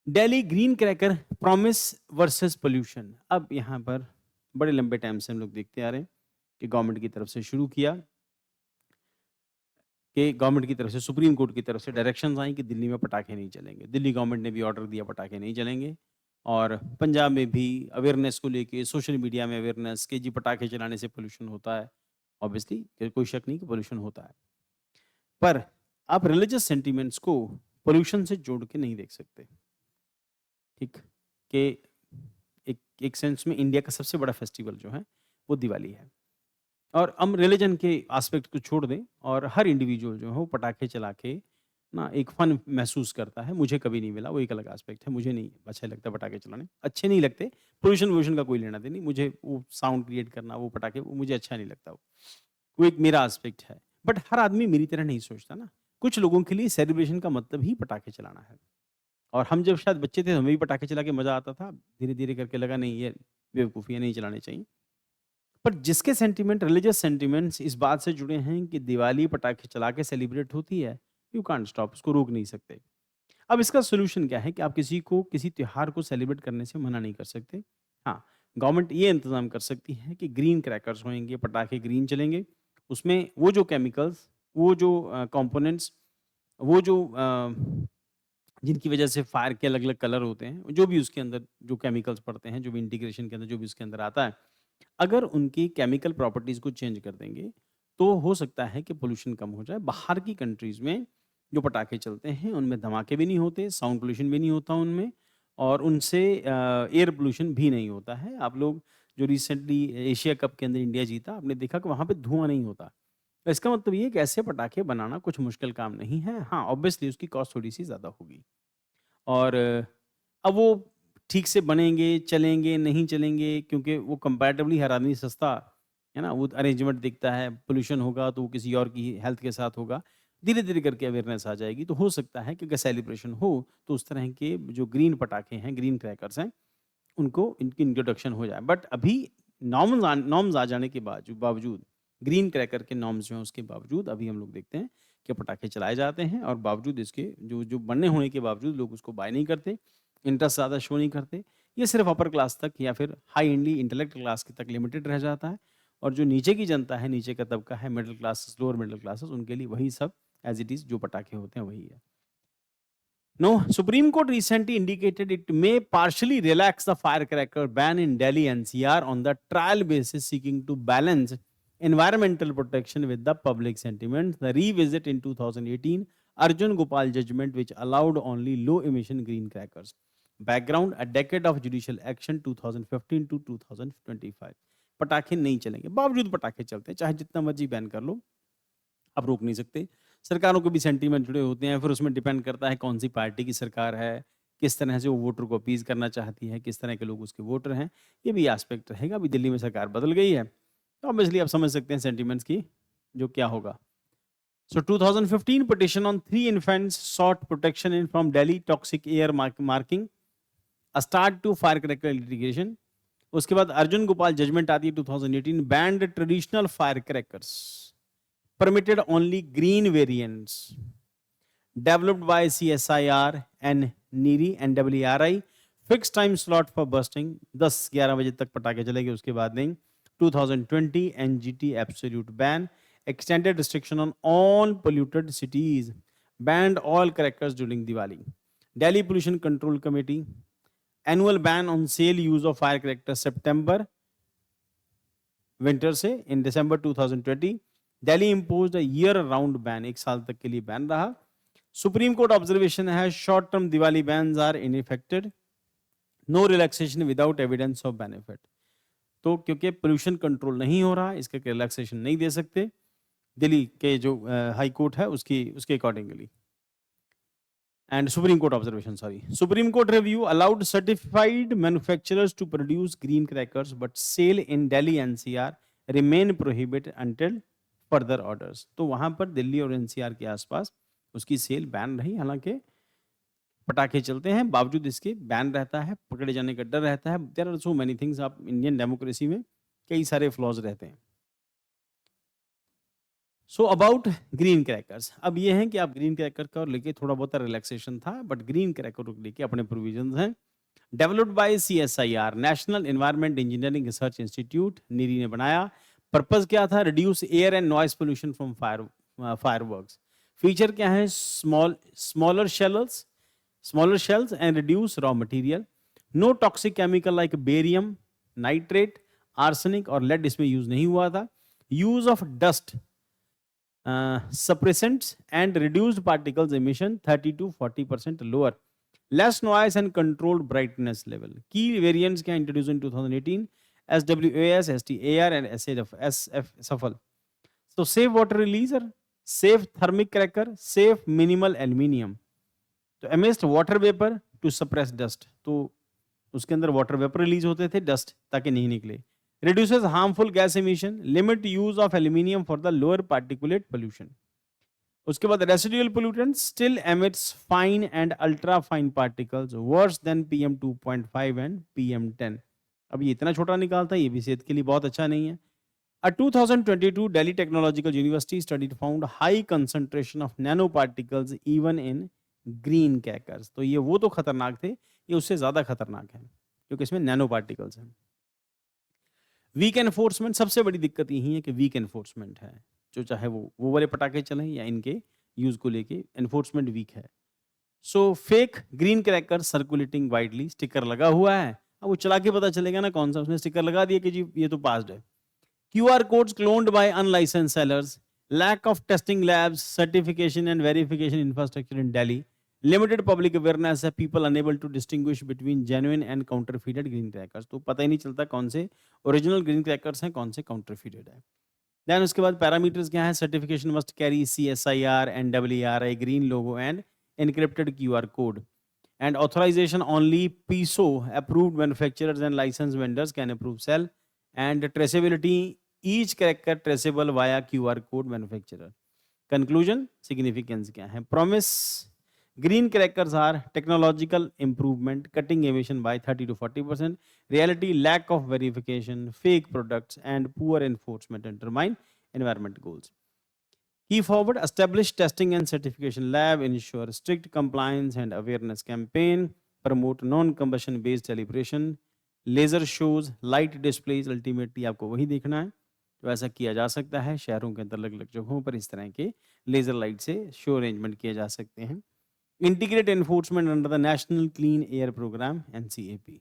Delhi green cracker promise versus pollution. अब यहाँ पर बड़े लंबे टाइम से हम लोग देखते आ रहे हैं कि गवर्नमेंट की तरफ से शुरू किया कि गवर्नमेंट की तरफ से सुप्रीम कोर्ट की तरफ से डायरेक्शंस आई कि दिल्ली में पटाखे नहीं चलेंगे। दिल्ली गवर्नमेंट ने भी ऑर्डर दिया पटाखे नहीं चलेंगे और पंजाब में भी अवेयरनेस को लेके सोशल मीडिया में अवेयरनेस कि जी पटाखे चलाने से पोल्यूशन होता है। ऑब्वियसली कोई शक नहीं कि पोल्यूशन होता है। पर आप रिलीजियस सेंटिमेंट्स को पोल्यूशन से जोड़ के नहीं देख सकते। ठीक? कि एक एक सेंस में इंडिया का सबसे बड़ा फेस्टिवल जो है वो दिवाली है। और हम रिलीजन के एस्पेक्ट को छोड़ दें और हर इंडिविजुअल जो है वो पटाखे चला के ना एक फन महसूस करता है। मुझे कभी नहीं मिला, वो एक अलग एस्पेक्ट है। मुझे नहीं अच्छा लगता पटाखे चलाने, अच्छे नहीं लगते। पोल्यूशन-वोल्यूशन का कोई लेना-देना नहीं। मुझे वो साउंड क्रिएट करना, वो पटाखे वो मुझे अच्छा नहीं लगता वो। वो एक मेरा एस्पेक्ट है। बट हर आदमी मेरी तरह नहीं सोचता ना। कुछ लोगों के लिए सेलिब्रेशन का मतलब ही पटाखे चलाना है। और हम जब शायद बच्चे थे हमें भी पटाखे चला के मज़ा आता था। धीरे-धीरे करके लगा नहीं ये बेवकूफ़ी है, नहीं चलाने चाहिए। पर जिसके सेंटिमेंट रिलीजियस सेंटिमेंट्स इस बात से जुड़े हैं कि दिवाली पटाखे चला के सेलिब्रेट होती है, यू कांट स्टॉप, उसको रोक नहीं सकते। अब इसका सॉल्यूशन क्या है कि आप किसी को किसी त्योहार को सेलिब्रेट करने से मना नहीं कर सकते। हाँ, गवर्नमेंट ये इंतज़ाम कर सकती है कि ग्रीन क्रैकर्स होएँगे, पटाखे ग्रीन चलेंगे। उसमें वो जो केमिकल्स, वो जो कंपोनेंट्स, वो जो जिनकी वजह से फायर के अलग-अलग कलर होते हैं, जो भी उसके अंदर जो केमिकल्स पड़ते हैं, जो भी इंटीग्रेशन के अंदर जो भी उसके अंदर आता है, अगर उनकी केमिकल प्रॉपर्टीज़ को चेंज कर देंगे, तो हो सकता है कि पोल्यूशन कम हो जाए। बाहर की कंट्रीज़ में जो पटाखे चलते हैं, उनमें धमाके भी नहीं होते, साउंड पोल्यूशन भी नहीं होता उनमें और उनसे एयर पोल्यूशन भी नहीं होता है। आप लोग जो रिसेंटली एशिया कप के अंदर इंडिया जीता, आपने देखा कि वहाँ पे धुआँ नहीं होता। तो इसका मतलब ये है कि ऐसे पटाखे बनाना कुछ मुश्किल काम नहीं है। हाँ, ऑब्वियसली उसकी कॉस्ट थोड़ी-सी ज़्यादा होगी। और अब वो ठीक से बनेंगे, चलेंगे, नहीं चलेंगे क्योंकि वो कंपैरेटिवली हर आदमी सस्ता, है ना? वो अरेंजमेंट देखता है, पॉल्यूशन होगा तो वो किसी और की हेल्थ के साथ होगा। धीरे-धीरे करके अवेयरनेस आ जाएगी, तो हो सकता है कि अगर सेलिब्रेशन हो, तो उस तरह के जो ग्रीन पटाखे हैं, ग्रीन क्रैकर्स हैं, उनको इनकी इंट्रोडक्शन हो जाए। बट अभी नॉर्म्स आ जाने के बावजूद ग्रीन क्रैकर के नॉर्म्स जो हैं उसके बावजूद अभी हम लोग देखते हैं कि पटाखे चलाए जाते हैं और बावजूद इसके जो जो बनने होने के बावजूद लोग उसको बाय नहीं करते, इंटरेस्ट ज़्यादा शो नहीं करते। ये सिर्फ़ अपर क्लास तक या फिर हाई एंडली इंटेलेक्ट क्लास के तक लिमिटेड रह जाता है और जो नीचे की जनता है, नीचे का तबका है, middle classes, lower middle classes उनके लिए वही सब एज़ इट इज़ जो पटाखे होते हैं वही है। No, Supreme Court recently indicated it may partially relax the firecracker ban in Delhi NCR on the trial basis, seeking to balance environmental protection with the public sentiment. The revisit in 2018 Arjun Gopal judgment, which allowed only low emission green crackers. Background: a decade of judicial action 2015 to 2025. पटाखे नहीं चलेंगे, बावजूद पटाखे चलते हैं, चाहे जितना मर्जी बैन कर लो, आप रोक नहीं सकते। सरकारों के भी सेंटीमेंट जुड़े होते हैं, फिर उसमें डिपेंड करता है कौन-सी पार्टी की सरकार है, किस तरह से वो वोटर को अपीज़ करना चाहती है, किस तरह के लोग उसके वोटर हैं, ये भी एस्पेक्ट रहेगा। अभी दिल्ली में सरकार बदल गई है, तो ऑब्वियसली आप समझ सकते हैं सेंटीमेंट्स की जो क्या होगा। So 2015 petition on 3 infants sought protection in from Delhi toxic air marking, a start to firecracker litigation. उसके बाद अर्जुन गोपाल जजमेंट आती है 2018 banned traditional firecrackers, permitted only green variants, developed by CSIR and NERI NWRI, fixed time slot for bursting 10-11 बजे तक पटाखे चलेंगे, उसके बाद नहीं। 2020 NGT absolute ban, extended restriction on all polluted cities, banned all crackers during Diwali. Delhi Pollution Control Committee, annual ban on sale use of firecrackers September winter से in December 2020 Delhi imposed a year round ban, एक साल तक के लिए ban रहा। Supreme court observation है short term Diwali bans are ineffective, no relaxation without evidence of benefit. तो क्योंकि पोल्यूशन कंट्रोल नहीं हो रहा, इसके रिलैक्सेशन नहीं दे सकते दिल्ली के जो हाई कोर्ट है उसकी उसके accordingly. And Supreme Court observation, sorry. Supreme Court review allowed certified manufacturers to produce green crackers, but sale in Delhi NCR remain prohibited until further orders. तो वहां पर दिल्ली और एनसीआर के आसपास उसकी सेल बैन रही, हालांकि पटाखे चलते हैं, बावजूद इसके बैन रहता है, पकड़े जाने का डर रहता है। There are so many things, आप इंडियन डेमोक्रेसी में कई सारे फ्लॉज रहते हैं। सो अबाउट ग्रीन क्रैकर्स, अब ये है कि आप ग्रीन क्रैकर का लेके थोड़ा बहुत रिलैक्सेशन था, बट ग्रीन क्रैकर को लेके अपने प्रोविजंस हैं। Developed by CSIR, national environment engineering research institute, NEERI ने बनाया। पर्पस क्या था? Reduce air and noise pollution from fireworks. Feature क्या है? Smaller shells and reduce raw material. No toxic chemical like barium, nitrate, arsenic और lead इसमें use नहीं हुआ था। Use of dust suppressants and reduced particles emission 30 to 40% lower. Less noise and controlled brightness level. Key variants can introduced in 2018: SWAS, STAR and SF Shuffle. So safe water releaser, safe thermic cracker, safe minimal aluminium. तो एमिस्ट water vapour to suppress dust, तो उसके अंदर water vapour release होते थे, dust ताकि नहीं निकले। reduces harmful gas emission, limit use of aluminium for the lower particulate pollution. उसके बाद residual pollutants still emits fine and ultra fine particles worse than PM 2.5 and PM 10. अब ये इतना छोटा निकालता है, ये भी सेहत के लिए बहुत अच्छा नहीं है। A 2022 Delhi Technological University study found high concentration of nanoparticles even in green crackers. तो ये वो तो खतरनाक थे, ये उससे ज्यादा खतरनाक है क्योंकि इसमें नैनो पार्टिकल्स हैं। वीक एनफोर्समेंट, सबसे बड़ी दिक्कत यही है कि वीक एनफोर्समेंट है, जो चाहे वो वाले पटाखे चलें या इनके यूज को लेके एनफोर्समेंट वीक है। So fake green cracker circulating widely, sticker लगा हुआ है, अब वो चला के पता चलेगा ना कौन सा, उसने स्टिकर लगा दिया कि जी ये तो पास्ड है। QR codes cloned by unlicensed sellers, lack of testing labs, certification and verification infrastructure in Delhi, limited public awareness है, people unable to distinguish between genuine and counterfeited green crackers, तो पता ही नहीं चलता कौन से ओरिजिनल ग्रीन क्रैकर्स हैं, कौन से काउंटरफीटेड है। देन उसके बाद पैरामीटर्स क्या है? Certification must carry CSIR, NWRI, green logo and encrypted QR code, and authorization only PISO approved manufacturers and licensed vendors can approve sell, and traceability, each cracker traceable via QR code manufacturer. Conclusion, significance क्या है? Promise, green crackers are technological improvement, cutting emission by 30 to 40%. Reality, lack of verification, fake products and poor enforcement determine environment goals. Key forward, establish testing and certification lab, ensure strict compliance and awareness campaign, promote non-combustion based celebration, laser shows, light displays, ultimately आपको वही देखना है। तो ऐसा किया जा सकता है, शहरों के अंदर अलग अलग जगहों पर इस तरह के लेजर लाइट से शो अरेंजमेंट किए जा सकते हैं। Integrate enforcement under the national clean air programme NCAP।